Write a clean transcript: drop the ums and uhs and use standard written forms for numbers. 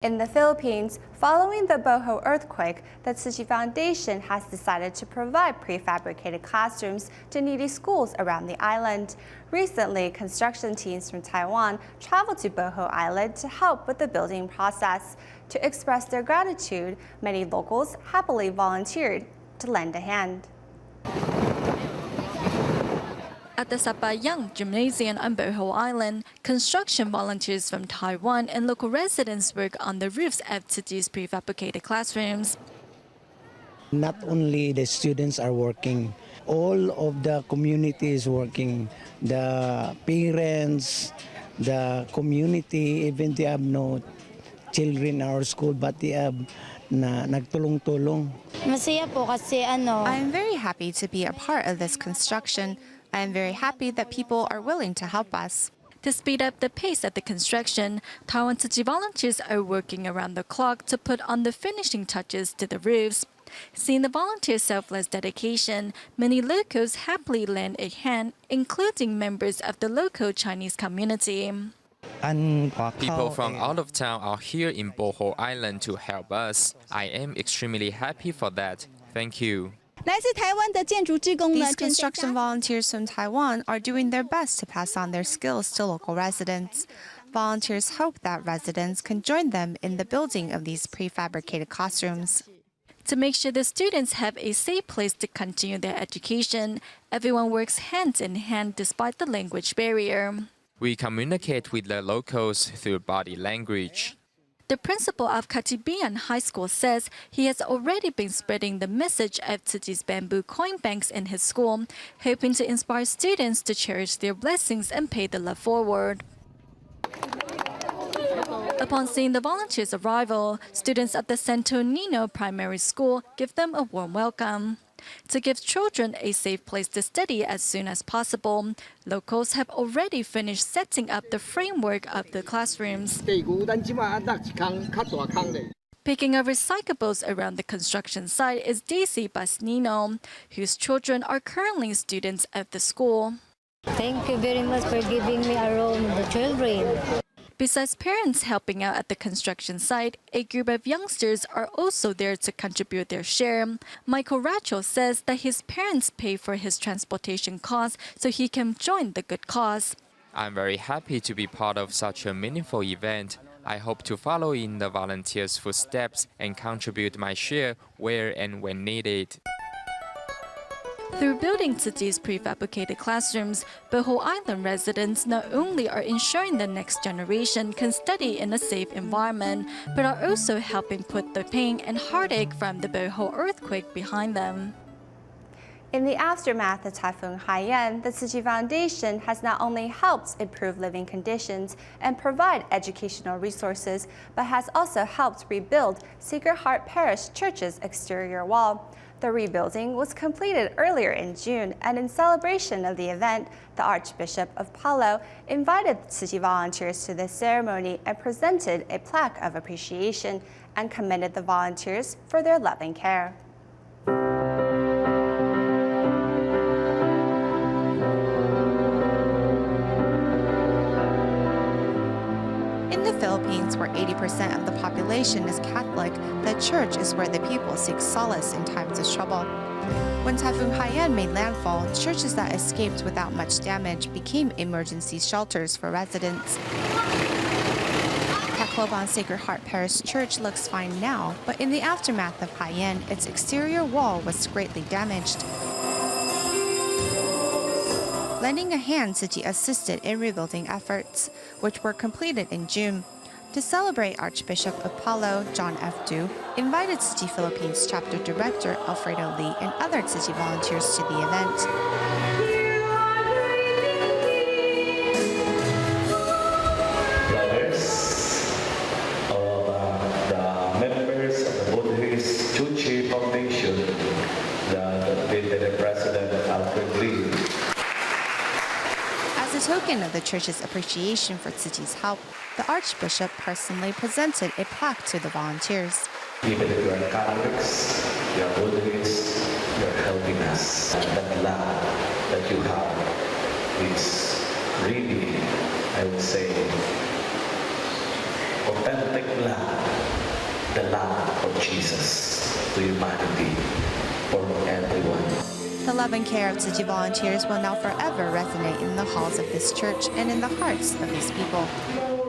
In the Philippines, following the Bohol earthquake, the Tzu Chi Foundation has decided to provide prefabricated classrooms to needy schools around the island. Recently, construction teams from Taiwan traveled to Bohol Island to help with the building process. To express their gratitude, many locals happily volunteered to lend a hand. At the Sapayang Gymnasium on Bohol Island, construction volunteers from Taiwan and local residents work on the roofs of Tzu Chi's prefabricated classrooms. Not only the students are working, all of the community is working. The parents, the community, even they have no children in our school, but they have nagtulong-tulong. Masaya po kasi I am very happy to be a part of this construction. I am very happy that people are willing to help us. To speed up the pace of the construction, Taiwan Tzu Chi volunteers are working around the clock to put on the finishing touches to the roofs. Seeing the volunteers' selfless dedication, many locals happily lend a hand, including members of the local Chinese community. People from out of town are here in Bohol Island to help us. I am extremely happy for that. Thank you. These construction volunteers from Taiwan are doing their best to pass on their skills to local residents. Volunteers hope that residents can join them in the building of these prefabricated classrooms. To make sure the students have a safe place to continue their education, everyone works hand in hand despite the language barrier. We communicate with the locals through body language. The principal of Katibian High School says he has already been spreading the message of Tzu Chi's bamboo coin banks in his school, hoping to inspire students to cherish their blessings and pay the love forward. Upon seeing the volunteers' arrival, students at the Santo Nino Primary School give them a warm welcome. To give children a safe place to study as soon as possible, locals have already finished setting up the framework of the classrooms. Picking up recyclables around the construction site is Daisy Basnino, whose children are currently students at the school. Thank you very much for giving me a role in the children. Besides parents helping out at the construction site, a group of youngsters are also there to contribute their share. Michael Racho says that his parents pay for his transportation costs so he can join the good cause. I'm very happy to be part of such a meaningful event. I hope to follow in the volunteers' footsteps and contribute my share where and when needed. Through building Tzu Chi's prefabricated classrooms, Bohol Island residents not only are ensuring the next generation can study in a safe environment, but are also helping put the pain and heartache from the Bohol earthquake behind them. In the aftermath of Typhoon Haiyan, the Tzu Chi Foundation has not only helped improve living conditions and provide educational resources, but has also helped rebuild Sacred Heart Parish Church's exterior wall. The rebuilding was completed earlier in June, and in celebration of the event, the Archbishop of Palo invited Tzu Chi volunteers to this ceremony and presented a plaque of appreciation and commended the volunteers for their love and care. In the Philippines, where 80% of the population is Catholic, the church is where the people seek solace in times of trouble. When Typhoon Haiyan made landfall, churches that escaped without much damage became emergency shelters for residents. Tacloban Sacred Heart Parish Church looks fine now, but in the aftermath of Haiyan, its exterior wall was greatly damaged. Lending a hand, Tzu Chi assisted in rebuilding efforts, which were completed in June. To celebrate, Archbishop of Palo, John F. Du, invited Tzu Chi Philippines Chapter Director Alfredo Lee and other Tzu Chi volunteers to the event. The members of the Buddhist Tzu Chi Foundation, the President Alfred Lee. As a token of the church's appreciation for Tzu Chi's help, the Archbishop personally presented a plaque to the volunteers. Even if you are Catholics, you are Buddhists, you are helping us. And that love that you have is really, I would say, authentic love, the love of Jesus to humanity for everyone. The love and care of Tzu Chi volunteers will now forever resonate in the halls of this church and in the hearts of these people.